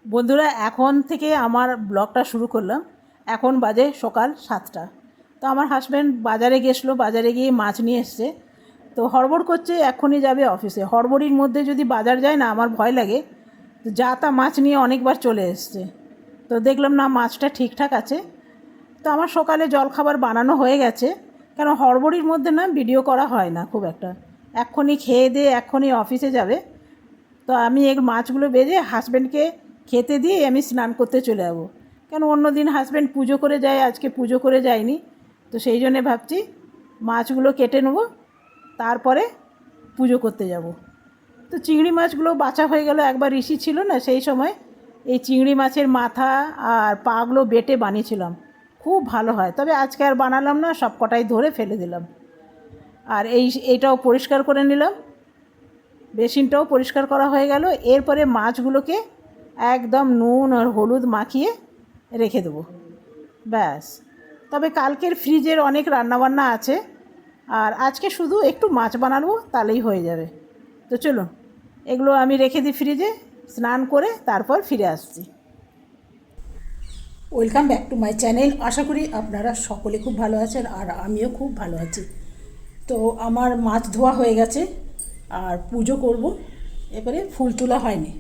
বন্ধুরা, এখন থেকে আমার ব্লগটা শুরু করলাম। এখন বাজে সকাল 7টা। তো আমার হাজব্যান্ড বাজারে গেছিলো, বাজারে গিয়ে মাছ নিয়ে এসছে। তো হড়বড় করছে, এক্ষুনি যাবে অফিসে। হড়বড়ির মধ্যে যদি বাজার যায় না, আমার ভয় লাগে। তো যা তা মাছ নিয়ে অনেকবার চলে এসছে। তো দেখলাম না, মাছটা ঠিকঠাক আছে। তো আমার সকালে জলখাবার বানানো হয়ে গেছে, কেন হড়বড়ির মধ্যে না ভিডিও করা হয় না খুব একটা। এক্ষুনি খেয়ে দিয়ে এক্ষুনি অফিসে যাবে। তো আমি এই মাছগুলো ভেজে হাজব্যান্ডকে খেতে দিয়ে আমি স্নান করতে চলে যাবো। কেন অন্য দিন হাজব্যান্ড পুজো করে যায়, আজকে পুজো করে যায়নি। তো সেই জন্যে ভাবছি মাছগুলো কেটে নেব, তারপরে পুজো করতে যাব। তো চিংড়ি মাছগুলো বাছা হয়ে গেল। একবার ঋষি ছিল না, সেই সময় এই চিংড়ি মাছের মাথা আর পাগুলো বেটে বানিয়েছিলাম, খুব ভালো হয়। তবে আজকে আর বানালাম না, সব কটাই ধরে ফেলে দিলাম। আর এইটাও পরিষ্কার করে নিলাম, বেসিনটাও পরিষ্কার করা হয়ে গেল। এরপরে মাছগুলোকে একদম নুন আর হলুদ মাখিয়ে রেখে দেবো, ব্যাস। তবে কালকের ফ্রিজের অনেক রান্নাবান্না আছে, আর আজকে শুধু একটু মাছ বানাবো, তাহলেই হয়ে যাবে। তো চলুন এগুলো আমি রেখে দিই ফ্রিজে, স্নান করে তারপর ফিরে আসছি। Welcome back to my channel. আশা করি আপনারা সকলে খুব ভালো আছেন, আর আমিও খুব ভালো আছি। তো আমার মাছ ধোয়া হয়ে গেছে, আর পুজো করব। এবারে ফুল তোলা হয়নি,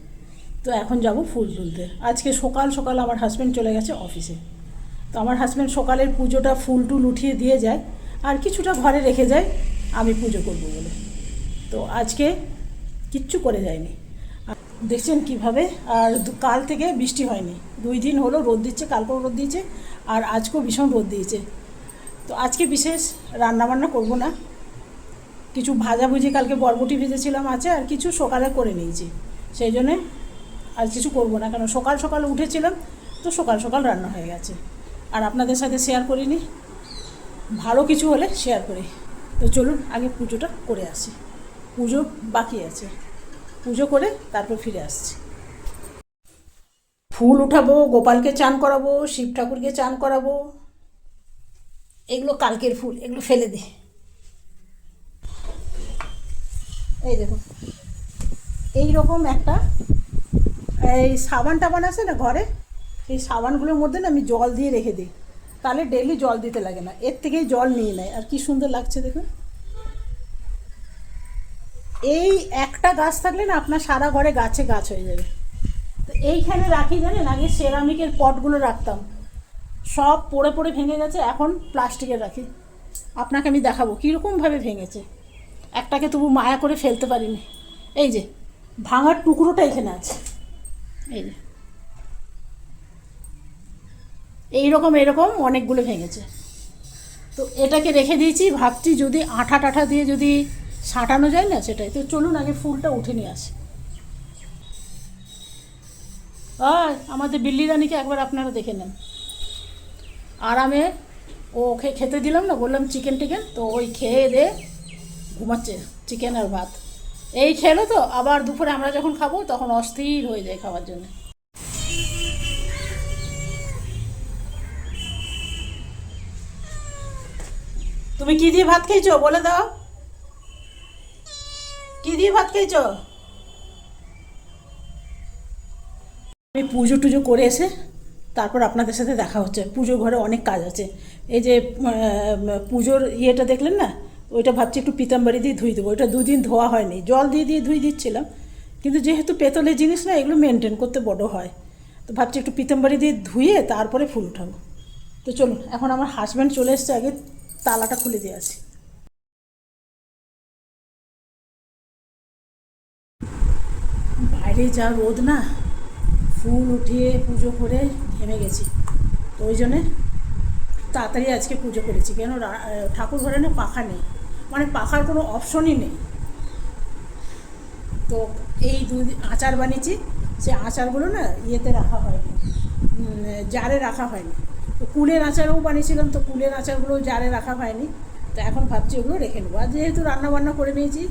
তো এখন যাব ফুল তুলতে। আজকে সকাল সকাল আমার হাজব্যান্ড চলে গেছে অফিসে। তো আমার হাজব্যান্ড সকালের পুজোটা ফুল টুল উঠিয়ে দিয়ে যায়, আর কিছুটা ঘরে রেখে যায় আমি পুজো করব বলে। তো আজকে কিচ্ছু করে যায়নি, দেখছেন কিভাবে। আর কাল থেকে বৃষ্টি হয়নি, 2 দিন হলো রোদ দিচ্ছে, কালকেও রোদ দিয়েছে, আর আজকেও ভীষণ রোদ দিয়েছে। তো আজকে বিশেষ রান্নাবান্না করব না, কিছু ভাজাভুজি কালকে বরবটি ভেজেছিলাম আছে, আর কিছু সকালে করে নিয়েছি। সেই জন্যে আর কিছু করব না, কারণ সকাল সকাল উঠেছিলাম, তো সকাল সকাল রান্না হয়ে গেছে। আর আপনাদের সাথে শেয়ার করিনি, ভালো কিছু হলে শেয়ার করি। তো চলুন আগে পুজোটা করে আসি, পুজো বাকি আছে, পুজো করে তারপর ফিরে আসছি। ফুল উঠাবো, গোপালকে চান করাবো, শিব ঠাকুরকে চান করাবো। এগুলো কালকের ফুল, এগুলো ফেলে দিই। এই দেখুন, এইরকম একটা এই সাবান টাবান আছে না ঘরে, সেই সাবানগুলোর মধ্যে না আমি জল দিয়ে রেখে দিই, তাহলে ডেলি জল দিতে লাগে না, এর থেকেই জল নিয়ে নেয়। আর কি সুন্দর লাগছে দেখুন। এই একটা গাছ থাকলে না আপনার সারা ঘরে গাছে গাছ হয়ে যাবে। তো এইখানে রাখি, জানেন আগে সেরামিকের পটগুলো রাখতাম, সব পড়ে পড়ে ভেঙে গেছে, এখন প্লাস্টিকের রাখি। আপনাকে আমি দেখাবো কীরকমভাবে ভেঙেছে। একটাকে তবু মায়া করে ফেলতে পারিনি। এই যে ভাঙার টুকরোটা এখানে আছে, এই যে এইরকম এরকম অনেকগুলো ভেঙেছে। তো এটাকে রেখে দিয়েছি, ভাবছি যদি আঠা টাঠা দিয়ে যদি সাঁটানো যায় না সেটাই। তো চলুন আগে ফুলটা উঠে নিয়ে আসি। আর আমাদের বিল্লি রানীকে একবার আপনারা দেখে নেন, আরামে ওকে খেতে দিলাম না, বললাম চিকেন টিকেন, তো ওই খেয়ে দে ঘুমাচ্ছে, চিকেন আর ভাত এই খেলো। তো আবার দুপুরে আমরা যখন খাবো তখন অস্থির হয়ে যায় খাওয়ার জন্য। তুমি কি দিয়ে ভাত খেয়েছো বলে দাও, কি দিয়ে ভাত খেয়েছো? আমি পুজো টুজো করে এসে তারপর আপনাদের সাথে দেখা হচ্ছে। পুজো ঘরে অনেক কাজ আছে। এই যে পুজোর ইয়েটা দেখলেন না, ওইটা ভাবছি একটু পিতাম্বরি দিয়ে ধুই দেবো। ওইটা 2 দিন ধোয়া হয়নি, জল দিয়ে দিয়ে ধুই দিচ্ছিলাম, কিন্তু যেহেতু পেতলের জিনিস না, এগুলো মেনটেন করতে বড় হয়। তো ভাবছি একটু পিতাম্বরি দিয়ে ধুয়ে তারপরে ফুল উঠাবো। তো চলুন, এখন আমার হাজব্যান্ড চলে এসছে, আগে তালাটা খুলে দিয়ে আসি। বাইরে যা রোদ না, ফুল উঠিয়ে পুজো করে ঘেমে গেছি। তো ওই জন্যে তাড়াতাড়ি আজকে পুজো করেছি। কেন ঠাকুর ঘরে না পাখা নেই, মানে পাখার কোনো অপশনই নেই। তো এই আচার বানিয়েছি, সে আচারগুলো না ইয়েতে রাখা হয়নি, জারে রাখা হয়নি। তো কুলের আচারও বানিয়েছিলাম, তো কুলের আচারগুলো জারে রাখা হয়নি। তো এখন ভাবছি ওগুলো রেখে নেবো। আর যেহেতু রান্নাবান্না করে নিয়েছি,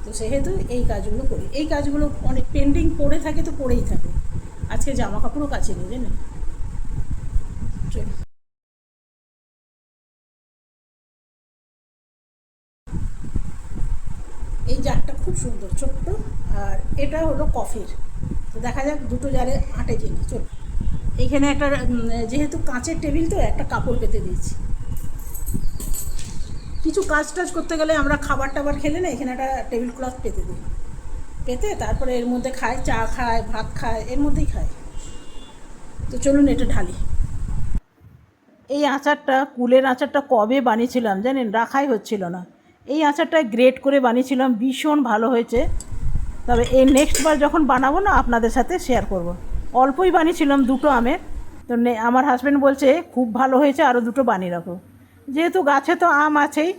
তো সেহেতু এই কাজগুলো করি। এই কাজগুলো অনেক পেন্ডিং পড়ে থাকে, তো পড়েই থাকে। আজকে জামা কাপড়ও কাছে নিয়ে জানেন। চলো, এই জারটা খুব সুন্দর ছোট্ট, আর এটা হলো কফির। তো দেখা যাক দুটো জারে আটে কিনা। চল, এইখানে একটা যেহেতু কাঁচের টেবিল তো একটা কাপড় পেতে দিয়েছি। কিছু কাজ টাজ করতে গেলে আমরা খাবার টাবার খেলে না এখানে একটা টেবিল ক্লথ পেতে দিই, পেতে তারপরে এর মধ্যে খায়, চা খায়, ভাত খায়, এর মধ্যেই খায়। তো চলুন এটা ঢালি। এই আচারটা, কুলের আচারটা কবে বানিয়েছিলাম জানেন, রাখাই হচ্ছিল না। এই আচারটা গ্রেট করে বানিয়েছিলাম, ভীষণ ভালো হয়েছে। তবে এই নেক্সট বার যখন বানাবো না আপনাদের সাথে শেয়ার করব। অল্পই বানিয়েছিলাম, দুটো আমের। তো আমার হাজব্যান্ড বলছে খুব ভালো হয়েছে, আরও দুটো বানিয়ে রাখো। যেহেতু গাছে তো আম আছেই,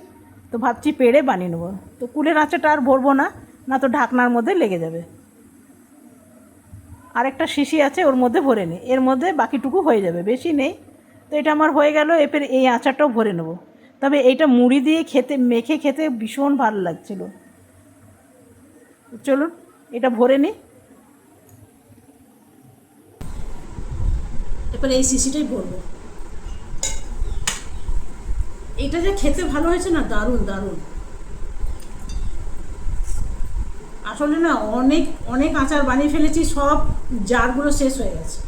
তো ভাবছি পেড়ে বানিয়ে নেবো। তো কুলের আচারটা আর ভরবো না, না তো ঢাকনার মধ্যে লেগে যাবে। আরেকটা শিশি আছে, ওর মধ্যে ভরে নিই, এর মধ্যে বাকিটুকু হয়ে যাবে, বেশি নেই। তো এটা আমার হয়ে গেল। এরপর এই আচারটাও ভরে নেব। তবে এইটা মুড়ি দিয়ে খেতে, মেখে খেতে ভীষণ ভালো লাগছিল। চলুন এটা ভরে নিই। এরপর এই শিশিটাই ভরবো। এটা যে খেতে ভালো হয়েছে না, দারুণ দারুণ। আসলে না অনেক অনেক আচার বানিয়ে ফেলেছি, সব জারগুলো শেষ হয়ে গেছে।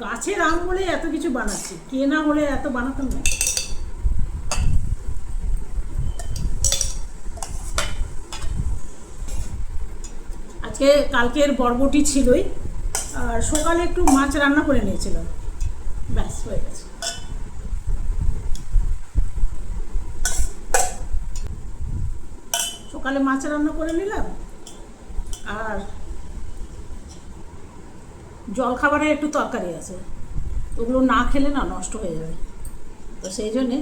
গাছের আম বলে এত কিছু বানাচ্ছি, কেনা হলে এত বানাতাম না। আজকে কালকের বরবটি ছিলই, আর সকালে একটু মাছ রান্না করে নিয়েছিলাম, ব্যাস হয়ে গেছে। সকালে মাছ রান্না করে নিলাম, আর জলখাবারের একটু তরকারি আছে, ওগুলো না খেলে না নষ্ট হয়ে যাবে। তো সেই জন্যে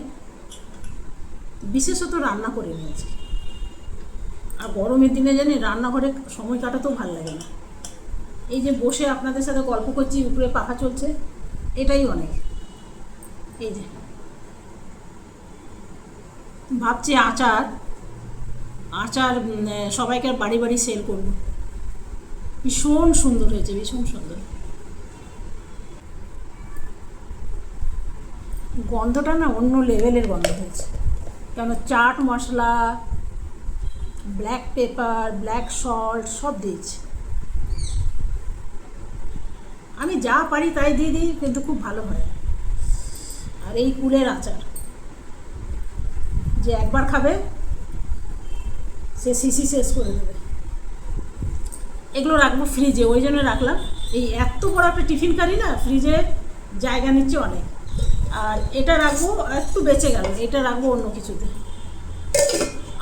বিশেষত রান্না করে নিয়েছি। আর গরমের দিনে জানি রান্নাঘরে সময় কাটাতেও ভালো লাগে না। এই যে বসে আপনাদের সাথে গল্প করছি, উপরে পাখা চলছে, এটাই অনেক। এই যে ভাবছি আচার আচার সবাইকে বাড়ি বাড়ি সেল করব। ভীষণ সুন্দর হয়েছে, ভীষণ সুন্দর। গন্ধটা না অন্য লেভেলের গন্ধ হয়েছে, কেন chaat masala, black pepper, black salt সব দিয়েছি। আমি যা পারি তাই দিয়ে দিই, কিন্তু খুব ভালো হয়। আর এই কুলের আচার যে একবার খাবে সে শিশি শেষ করে দেবে। এগুলো রাখবো ফ্রিজে, ওই জন্য রাখলাম। এই এত বড় একটা টিফিন কারি না, ফ্রিজে জায়গা নিচ্ছে অনেক। আর এটা রাখবো, একটু বেঁচে গেল, এটা রাখবো অন্য কিছুতে।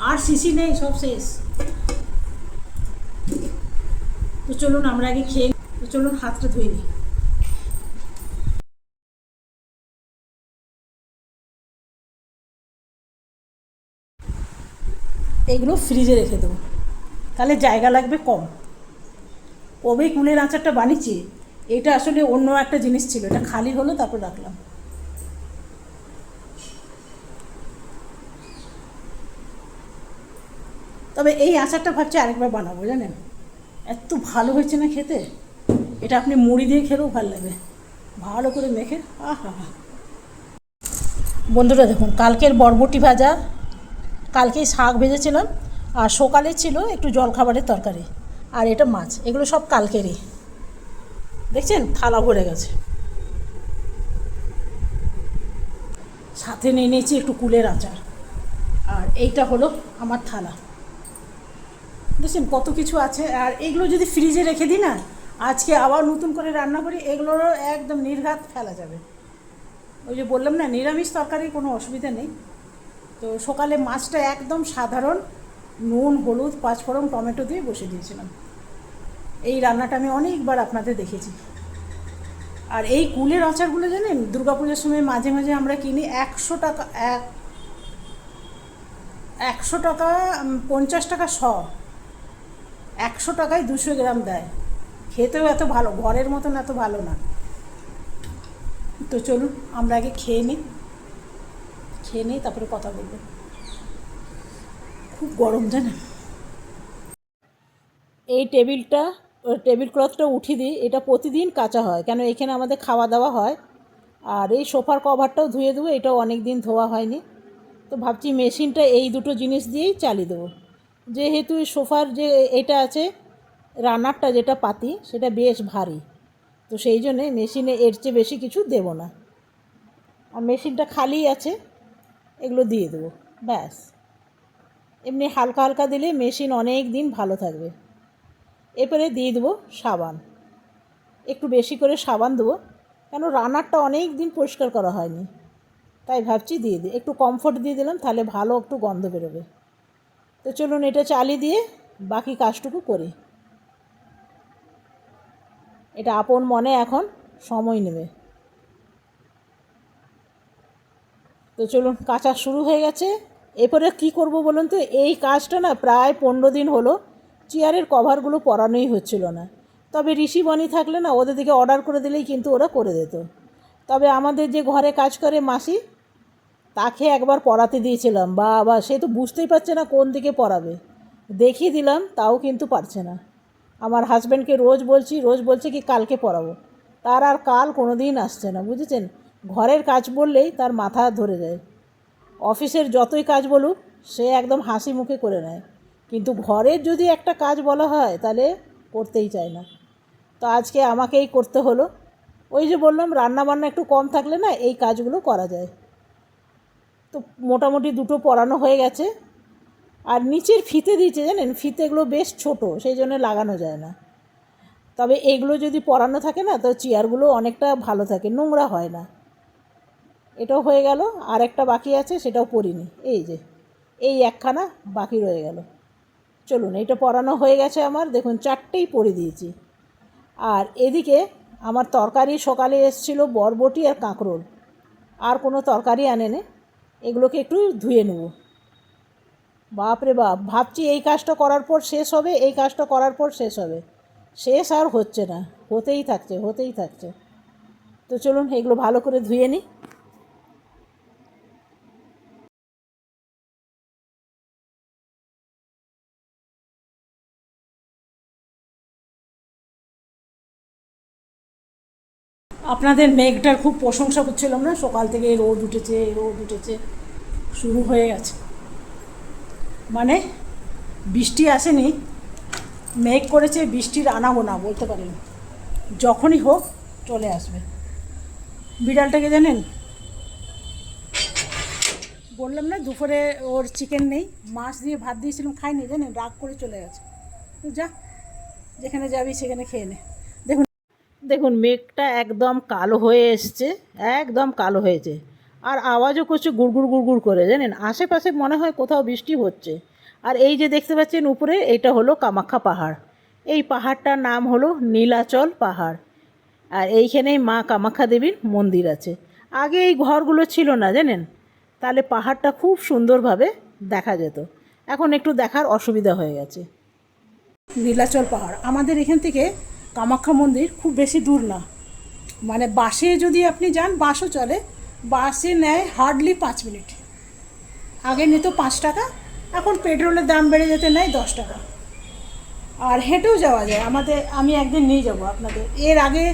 আর শিশি নেই, সব শেষ। তো চলুন আমরা আগে খেয়ে, তো চলুন হাতটা ধুয়ে নিই। এইগুলো ফ্রিজে রেখে দেবো, তাহলে জায়গা লাগবে কম। কবে কুলের আচারটা বানিয়েছি, এটা আসলে অন্য একটা জিনিস ছিল, এটা খালি হলো তারপর রাখলাম। তবে এই আচারটা ভাবছি আরেকবার বানাবো, জানেন এত ভালো হয়েছে না খেতে। এটা আপনি মুড়ি দিয়ে খেলেও ভালো লাগে, ভালো করে মেখে। আহা হা। বন্ধুরা দেখুন, কালকের বরবটি ভাজা, কালকেই শাক ভেজেছিলাম, আর সকালে ছিল একটু জলখাবারের তরকারি, আর এটা মাছ, এগুলো সব কালকেরই। দেখছেন থালা ভরে গেছে। সাথে নিয়ে নিয়েছি একটু কুলের আচার, আর এইটা হলো আমার থালা। দেখছেন কত কিছু আছে। আর এগুলো যদি ফ্রিজে রেখে দিই না, আজকে আবার নতুন করে রান্না করি, এগুলোরও একদম নির্ঘাত ফেলা যাবে। ওই যে বললাম না, নিরামিষ তরকারির কোনো অসুবিধা নেই। তো সকালে মাছটা একদম সাধারণ নুন, হলুদ, পাঁচফোড়ন, টমেটো দিয়ে বসে দিয়েছিলাম। এই রান্নাটা আমি অনেকবার আপনাদের দেখেছি। আর এই কুলের আচারগুলো জানেন, দুর্গাপূজার সময় মাঝে মাঝে আমরা কিনি, 100 টাকা, 100 টাকা, 50 টাকা শ, 100 টাকায় 200 গ্রাম দেয়। খেতেও এত ভালো, ঘরের মতন এত ভালো না। তো চলুন আমরা আগে খেয়ে নিই, তারপরে কথা বলবো। খুব গরম জানেন। এই টেবিল ক্লথটা উঠিয়ে দিই, এটা প্রতিদিন কাচা হয়, কেন এখানে আমাদের খাওয়া দাওয়া হয়। আর এই সোফার কভারটাও ধুয়ে দেবো, এটাও অনেক দিন ধোয়া হয়নি। তো ভাবছি মেশিনটা এই দুটো জিনিস দিয়েই চালিয়ে দেবো। যেহেতু সোফার যে এটা আছে, রান্নারটা যেটা পাতি সেটা বেশ ভারী, তো সেই জন্যে মেশিনে এর চেয়ে বেশি কিছু দেব না। আর মেশিনটা খালি আছে, এগুলো দিয়ে দেবো ব্যাস। এমনি হালকা হালকা দিলে মেশিন অনেক দিন ভালো থাকবে। এরপরে দিয়ে দেবো সাবান, একটু বেশি করে সাবান দেবো, কেন রান্নারটা অনেক দিন পরিষ্কার করা হয়নি, তাই ভাবছি দিয়ে দিই। একটু কমফোর্ট দিয়ে দিলাম, তাহলে ভালো একটু গন্ধ বেরোবে। তো চলুন এটা চালিয়ে দিয়ে বাকি কাজটুকু করি। এটা আপন মনে এখন সময় নেবে। তো চলুন, কাঁচা শুরু হয়ে গেছে। এরপরে কি করব বলুন তো, এই কাজটা না প্রায় 15 দিন হলো চেয়ারের কভারগুলো পরানোই হচ্ছিল না। তবে ঋষি বনি থাকলে না ওদের দিকে অর্ডার করে দিলেই কিন্তু ওরা করে দিত। তবে আমাদের যে ঘরে কাজ করে মাসি, তাকে একবার পড়াতে দিয়েছিলাম, বাবা সে তো বুঝতেই পারছে না কোন দিকে পড়াবে। দেখিয়ে দিলাম তাও কিন্তু পারছে না। আমার হাজব্যান্ডকে রোজ বলছে কি কালকে পড়াবো, তার আর কাল কোনো দিন আসছে না, বুঝেছেন। ঘরের কাজ বললেই তার মাথা ধরে যায়। অফিসের যতই কাজ বলুক সে একদম হাসি মুখে করে নেয়, কিন্তু ঘরের যদি একটা কাজ বলা হয় তাহলে করতেই চায় না। তো আজকে আমাকেই করতে হলো। ওই যে বললাম রান্না বান্না একটু কম থাকলে না এই কাজগুলো করা যায়। তো মোটামুটি দুটো পরানো হয়ে গেছে। আর নিচের ফিতে দিয়েছে জানেন, ফিতেগুলো বেশ ছোট, সেই জন্য লাগানো যায় না। তবে এগুলো যদি পরানো থাকে না তো চেয়ারগুলো অনেকটা ভালো থাকে, নোংরা হয় না। এটাও হয়ে গেল, আর একটা বাকি আছে সেটাও পরিনি। এই যে এই একখানা বাকি রয়ে গেল। চলুন, এটা পরানো হয়ে গেছে আমার, দেখুন 4টেই পরে দিয়েছি। আর এদিকে আমার তরকারি সকালে এসেছিলো বরবটি আর কাঁকরোল, আর কোনো তরকারি আনেনি। এগুলোকে একটু ধুয়ে নেব। বাপরে বাপ, ভাবছি এই কাজটা করার পর শেষ হবে, এই কাজটা করার পর শেষ হবে, শেষ আর হচ্ছে না, হতেই থাকছে। তো চলুন এগুলো ভালো করে ধুয়ে নিই। আপনাদের মেঘটার খুব প্রশংসা করছিলাম না, সকাল থেকে রোদ উঠেছে, শুরু হয়ে গেছে। মানে বৃষ্টি আসেনি, মেঘ করেছে, বৃষ্টির আনাগোনা বলতে পারেন। যখনই হোক চলে আসবে। বিড়ালটাকে জানেন, বললাম না দুপুরে ওর চিকেন নেই, মাছ দিয়ে ভাত দিয়েছিলাম, খাইনি জানেন, রাগ করে চলে গেছে। তো যা, যেখানে যাবি সেখানে খেয়ে নে। দেখুন দেখুন মেঘটা একদম কালো হয়ে এসছে, একদম কালো হয়েছে। আর আওয়াজও করছে গুড়গুড় করে, জানেন আশেপাশে মনে হয় কোথাও বৃষ্টি হচ্ছে। আর এই যে দেখতে পাচ্ছেন উপরে, এটা হলো কামাখ্যা পাহাড়। এই পাহাড়টার নাম হলো নীলাচল পাহাড়। আর এইখানেই মা কামাখ্যা দেবীর মন্দির আছে। আগে এই ঘরগুলো ছিল না জানেন, তাহলে পাহাড়টা খুব সুন্দরভাবে দেখা যেত। এখন একটু দেখার অসুবিধা হয়ে গেছে। নীলাচল পাহাড় আমাদের এখান থেকে কামাখ্যা মন্দির খুব বেশি দূর না, মানে বাসে যদি আপনি যান, বাসও চলে, বাসে নেয় হার্ডলি 5 মিনিট। আগে নিত 5 টাকা, এখন পেট্রোলের দাম বেড়ে যেতে নেয় 10 টাকা। আর হেঁটেও যাওয়া যায়, আমি একদিন নিয়ে যাব আপনাদের। এর আগে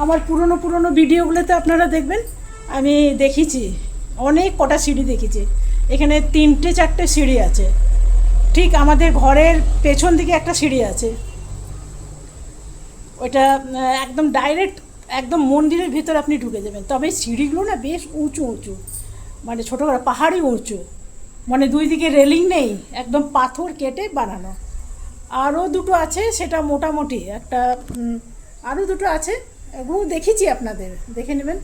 আমার পুরনো ভিডিওগুলোতে আপনারা দেখবেন, আমি দেখেছি অনেক কটা সিঁড়ি দেখেছি। এখানে 3টে 4টে সিঁড়ি আছে, ঠিক আমাদের ঘরের পেছন দিকে একটা সিঁড়ি আছে, ওইটা একদম ডাইরেক্ট একদম মন্দিরের ভিতর আপনি ঢুকে যাবেন। তবে সিঁড়িগুলো না বেশ উঁচু, মানে ছোটো করে পাহাড়ি উঁচু, মানে দুই দিকে রেলিং নেই, একদম পাথর কেটে বানানো। আরও দুটো আছে, সেটা মোটামুটি একটা, আরও দুটো আছে, এগুলো দেখেছি, আপনাদের দেখে নেবেন।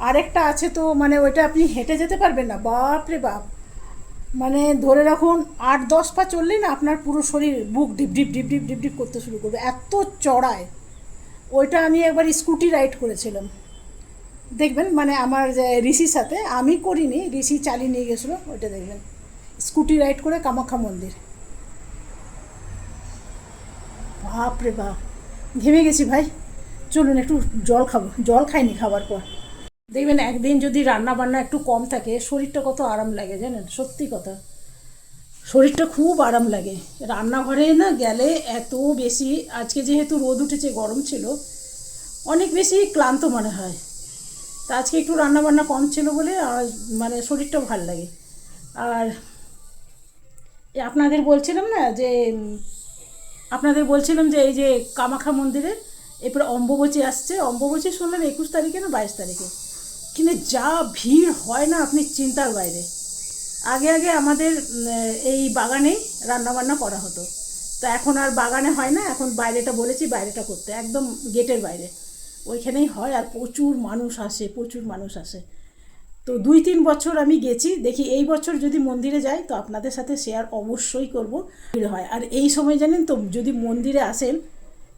আরেকটা আছে তো, মানে ওইটা আপনি হেঁটে যেতে পারবেন না, বাপ রে বাপ, মানে ধরে রাখুন 8-10 পা চললেই না আপনার পুরো শরীর বুক ডিপ করতে শুরু করবে, এত চড়ায়। ওইটা আমি একবার স্কুটি রাইড করেছিলাম, দেখবেন, মানে আমার ঋষির সাথে, আমি করিনি, ঋষি চালিয়ে নিয়ে গেছিলো, ওইটা দেখবেন স্কুটি রাইড করে কামাখ্যা মন্দির। বাপরে বাপ, ঘেমে গেছি ভাই। চলুন একটু জল খাবো, জল খাইনি খাবার পর। দেখবেন একদিন যদি রান্না বান্না একটু কম থাকে, শরীরটা কত আরাম লাগে জানেন, সত্যি কথা, শরীরটা খুব আরাম লাগে। রান্নাঘরে না গেলে এত বেশি, আজকে যেহেতু রোদ উঠেছে, গরম ছিল, অনেক বেশি ক্লান্ত মনে হয়। তা আজকে একটু রান্নাবান্না কম ছিল বলে মানে শরীরটাও ভাল লাগে। আর আপনাদের বলছিলাম না যে আপনাদের বলছিলাম যে এই যে কামাখ্যা মন্দিরে এরপরে অম্বুবাচী আসছে, অম্বুবাচী শুনলাম 21 তারিখে না 22 তারিখে, কিন্তু যা ভিড় হয় না আপনি চিন্তার বাইরে। আগে আগে আমাদের এই বাগানেই রান্নাবান্না করা হতো, তো এখন আর বাগানে হয় না, এখন বাইরেটা বলেছি বাইরেটা করতে, একদম গেটের বাইরে ওইখানেই হয়। আর প্রচুর মানুষ আসে, প্রচুর মানুষ আসে। তো 2-3 বছর আমি গেছি, দেখি এই বছর যদি মন্দিরে যাই তো আপনাদের সাথে শেয়ার অবশ্যই করব। ভিড় হয় আর এই সময় জানেন তো, যদি মন্দিরে আসেন,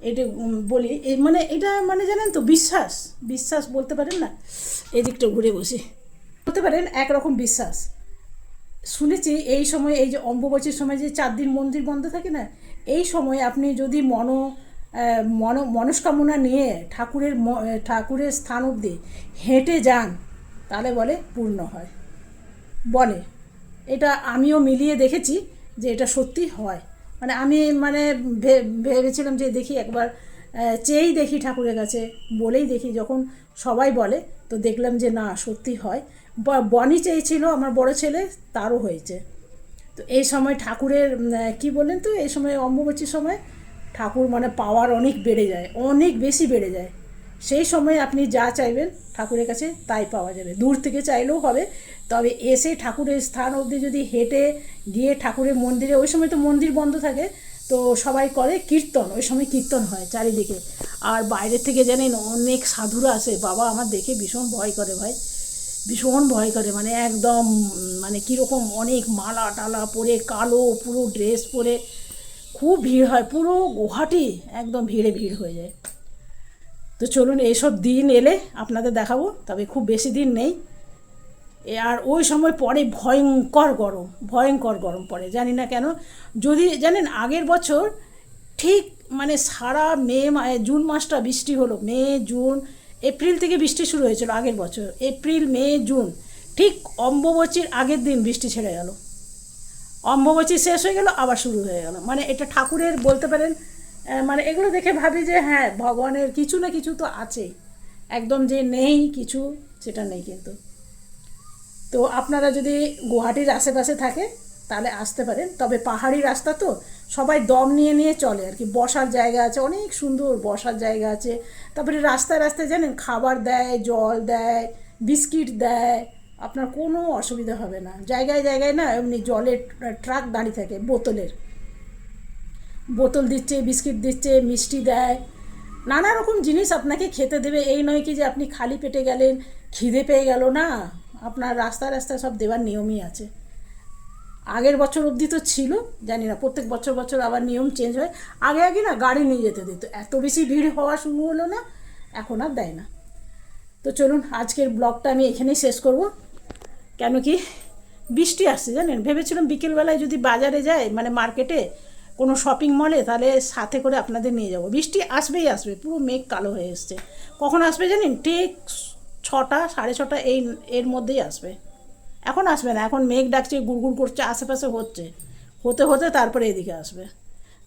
এটা বলি এই মানে এটা মানে জানেন তো বিশ্বাস, বিশ্বাস বলতে পারেন না, এই দিকটা ঘুরে বসে বলতে পারেন একরকম বিশ্বাস। শুনেছি এই সময়, এই যে অম্বুবাচীর সময় যে 4 দিন মন্দির বন্ধ থাকে না, এই সময় আপনি যদি মনস্কামনা নিয়ে ঠাকুরের স্থান অবধি হেঁটে যান, তাহলে বলে পূর্ণ হয়, বলে। এটা আমিও মিলিয়ে দেখেছি যে এটা সত্যি হয়। মানে আমি মানে ভেবেছিলাম যে দেখি একবার চেয়েই দেখি ঠাকুরের কাছে, বলেই দেখি, যখন সবাই বলে তো দেখলাম যে না সত্যি হয়। বনি চেয়েছিল আমার বড় ছেলে, তারও হয়েছে। তো এই সময় ঠাকুরের কি বললেন তো, এই সময় অম্বুবাচীর সময় ঠাকুর মানে পাওয়ার অনেক বেড়ে যায়, অনেক বেশি বেড়ে যায়। সেই সময় আপনি যা চাইবেন ঠাকুরের কাছে তাই পাওয়া যাবে, দূর থেকে চাইলেও হবে। তবে এসে ঠাকুরের স্থান অবধি যদি হেঁটে গিয়ে ঠাকুরের মন্দিরে, ওই সময় তো মন্দির বন্ধ থাকে, তো সবাই করে কীর্তন, ওই সময় কীর্তন হয় চারিদিকে। আর বাইরের থেকে জানেন অনেক সাধুরা আসে, বাবা আমার দেখে ভীষণ ভয় করে ভাই, ভীষণ ভয় করে। মানে একদম মানে কীরকম অনেক মালা টালা পরে, কালো পুরো ড্রেস পরে, খুব ভিড় হয়, পুরো গুয়াহাটি একদম ভিড়ে ভিড় হয়ে যায়। তো চলুন এইসব দিন এলে আপনাদের দেখাবো, তবে খুব বেশি দিন নেই। আর ওই সময় পরে ভয়ঙ্কর গরম, ভয়ঙ্কর গরম পড়ে, জানি না কেন। যদি জানেন আগের বছর ঠিক মানে সারা জুন মাসটা বৃষ্টি হলো, মে জুন এপ্রিল থেকে বৃষ্টি শুরু হয়েছিল আগের বছর, এপ্রিল মে জুন, ঠিক অম্বুবাচীর আগের দিন বৃষ্টি ছেড়ে গেল, অম্বুবাচী শেষ হয়ে গেল আবার শুরু হয়ে গেল। মানে এটা ঠাকুরের বলতে পারেন, মানে এগুলো দেখে ভাবি যে হ্যাঁ ভগবানের কিছু না কিছু তো আছেই, একদম যে নেই কিছু সেটা নেই কিন্তু। তো আপনারা যদি গুয়াহাটির আশেপাশে থাকে তাহলে আসতে পারেন, তবে পাহাড়ি রাস্তা তো সবাই দম নিয়ে নিয়ে চলে আর কি, বসার জায়গা আছে, অনেক সুন্দর বসার জায়গা আছে। তারপরে রাস্তায় রাস্তায় জানেন খাবার দেয়, জল দেয়, বিস্কিট দেয়, আপনার কোনো অসুবিধা হবে না। জায়গায় জায়গায় না এমনি জলের ট্রাক দাঁড়িয়ে থাকে, বোতল দিচ্ছে, বিস্কিট দিচ্ছে, মিষ্টি দেয়, নানা রকম জিনিস আপনাকে খেতে দেবে। এই নয় কি যে আপনি খালি পেটে গেলেন, খিদে পেয়ে গেল না, আপনার রাস্তায় রাস্তায় সব দেওয়ার নিয়মই আছে। আগের বছর অবধি তো ছিল, জানি না প্রত্যেক বছর বছর আবার নিয়ম চেঞ্জ হয়। আগে আগে না গাড়ি নিয়ে যেতে দিত, এত বেশি ভিড় হওয়া শুরু হলো না, এখন আর দেয় না। তো চলুন আজকের ব্লগটা আমি এখানেই শেষ করব, কেন কি বৃষ্টি আসছে জানেন। ভেবেছিলাম বিকেলবেলায় যদি বাজারে যায়, মানে মার্কেটে কোনো শপিং মলে, তাহলে সাথে করে আপনাদের নিয়ে যাব। বৃষ্টি আসবেই আসবে, পুরো মেঘ কালো হয়ে এসছে। কখন আসবে জানেন, ঠিক 6টা 6:30 এর মধ্যেই আসবে। এখন আসবে না, এখন মেঘ ডাকছে, গুড়গুড় করছে, আশেপাশে হচ্ছে, হতে হতে তারপরে এদিকে আসবে।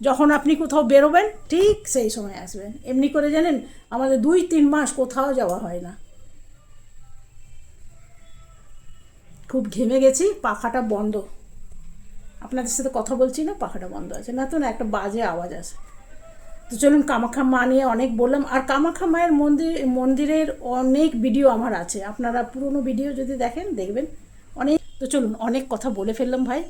যখন আপনি কোথাও বেরোবেন ঠিক সেই সময় আসবেন। এমনি করে জানেন আমাদের 2-3 মাস কোথাও যাওয়া হয় না। খুব ঘেমে গেছি, পাখাটা বন্ধ, আপনাদের সাথে কথা বলছি না, পাখাটা বন্ধ আছে, না তো না একটা বাজে আওয়াজ আসে। তো চলুন কামাখ্যা মা নিয়ে অনেক বললাম, আর কামাখ্যা মায়ের মন্দিরের অনেক ভিডিও আমার আছে, আপনারা পুরনো ভিডিও যদি দেখেন দেখবেন অনেক। তো চলুন অনেক কথা বলে ফেললাম ভাই,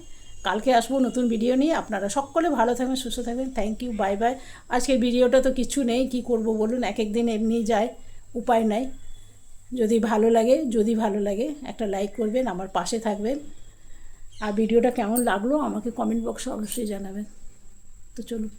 কালকে আসবো নতুন ভিডিও নিয়ে। আপনারা সকলে ভালো থাকবেন, সুস্থ থাকবেন, থ্যাংক ইউ, বাই বাই। আজকের ভিডিওটা তো কিছু নেই, কি করব বলুন, এক এক দিন এমনি যায়, উপায় নাই। যদি ভালো লাগে একটা লাইক করবেন, আমার পাশে থাকবেন। আর ভিডিওটা কেমন লাগলো আমাকে কমেন্ট বক্সে অবশ্যই জানাবেন। তো চলুন।